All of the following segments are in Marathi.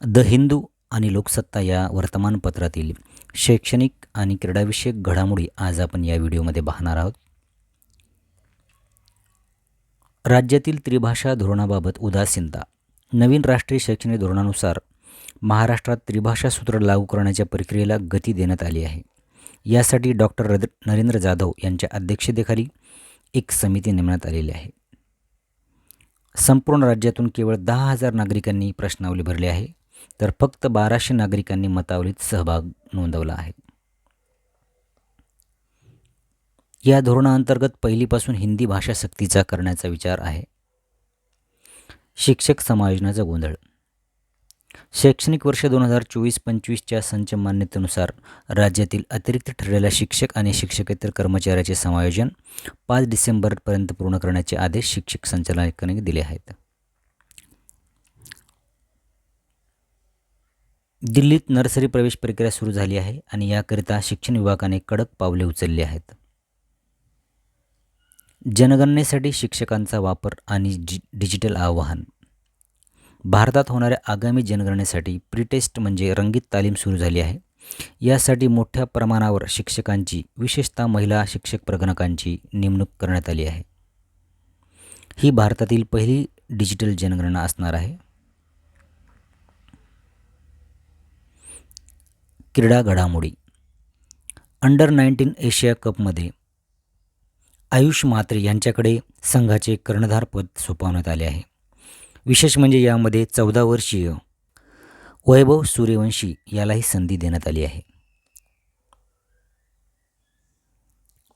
द हिंदू आणि लोकसत्ता या वर्तमानपत्रातील शैक्षणिक आणि क्रीडाविषयक घडामोडी आज आपण या व्हिडिओमध्ये पाहणार आहोत. राज्यातील त्रिभाषा धोरणाबाबत उदासीनता. नवीन राष्ट्रीय शैक्षणिक धोरणानुसार महाराष्ट्रात त्रिभाषा सूत्र लागू करण्याच्या प्रक्रियेला गती देण्यात आली आहे. यासाठी डॉक्टर नरेंद्र जाधव यांच्या अध्यक्षतेखाली एक समिती नेमण्यात आलेली आहे. संपूर्ण राज्यातून केवळ 10,000 नागरिकांनी प्रश्नावली भरली आहे, तर फक्त 1200 नागरिकांनी मतावलीत सहभाग नोंदवला आहे. या धोरणाअंतर्गत पहिलीपासून हिंदी भाषा सक्तीचा करण्याचा विचार आहे. शिक्षक समायोजनाचा गोंधळ. शैक्षणिक वर्ष 2024-25च्या संच मान्यतेनुसार राज्यातील अतिरिक्त ठरलेल्या शिक्षक आणि शिक्षकेतर कर्मचाऱ्याचे समायोजन 5 डिसेंबरपर्यंत पूर्ण करण्याचे आदेश शिक्षक संचालनालयाने दिले आहेत. दिल्लीत नर्सरी प्रवेश प्रक्रिया सुरू झाली आहे आणि याकरिता शिक्षण विभागाने कडक पावले उचलली आहेत. जनगणनेसाठी शिक्षकांचा वापर आणि डिजिटल आवाहन. भारतात होणाऱ्या आगामी जनगणनेसाठी प्रीटेस्ट म्हणजे रंगीत तालीम सुरू झाली आहे. यासाठी मोठ्या प्रमाणावर शिक्षकांची, विशेषतः महिला शिक्षक प्रगणकांची नेमणूक करण्यात आली आहे. ही भारतातील पहिली डिजिटल जनगणना असणार आहे. क्रीडा घडामोडी. अंडर-19 एशिया कपमध्ये आयुष म्हात्रे यांच्याकडे संघाचे कर्णधारपद सोपवण्यात आले आहे. विशेष म्हणजे यामध्ये 14 वर्षीय वैभव सूर्यवंशी यालाही संधी देण्यात आली आहे.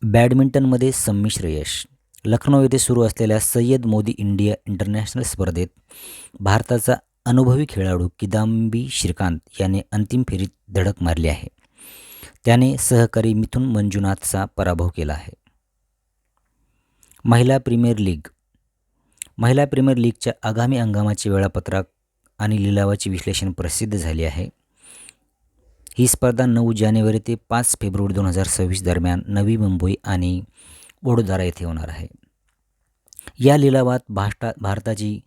बॅडमिंटनमध्ये संमिश्र यश. लखनौ येथे सुरू असलेल्या सय्यद मोदी इंडिया इंटरनॅशनल स्पर्धेत भारताचा अनुभवी खेळाडू किदांबी श्रीकांत याने अंतिम फेरीत धडक मारली आहे. त्याने सहकारी मिथुन मंजुनाथचा पराभव केला आहे. महिला प्रीमियर लीगच्या आगामी हंगामाचे वेळापत्रक आणि लिलावाचे विश्लेषण प्रसिद्ध झाले आहे. ही स्पर्धा 9 जानेवारी ते 5 फेब्रुवारी 2026 दरम्यान नवी मुंबई आणि वडोदरा येथे होणार आहे. या लिलावात भारताची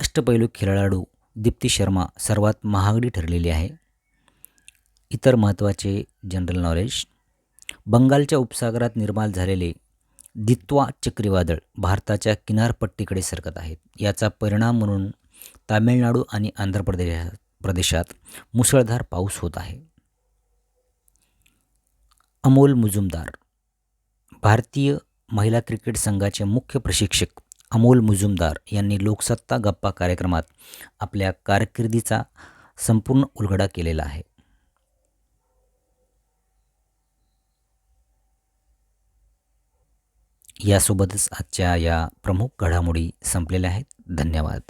अष्टपैलू खेळाडू दीप्ती शर्मा सर्वात महागडी ठरलेली आहे. इतर महत्त्वाचे जनरल नॉलेज. बंगालच्या उपसागरात निर्माण झालेले दित्वा चक्रीवादळ भारताच्या किनारपट्टीकडे सरकत आहेत. याचा परिणाम म्हणून तामिळनाडू आणि आंध्र प्रदेशात मुसळधार पाऊस होत आहे. अमोल मुजुमदार. भारतीय महिला क्रिकेट संघाचे मुख्य प्रशिक्षक अमोल मुजुमदार यांनी लोकसत्ता गप्पा कार्यक्रमात आपल्या कारकिर्दीचा संपूर्ण उलगडा केलेला आहे. यासोबतच आजच्या या प्रमुख घडामोडी संपलेल्या आहेत. धन्यवाद.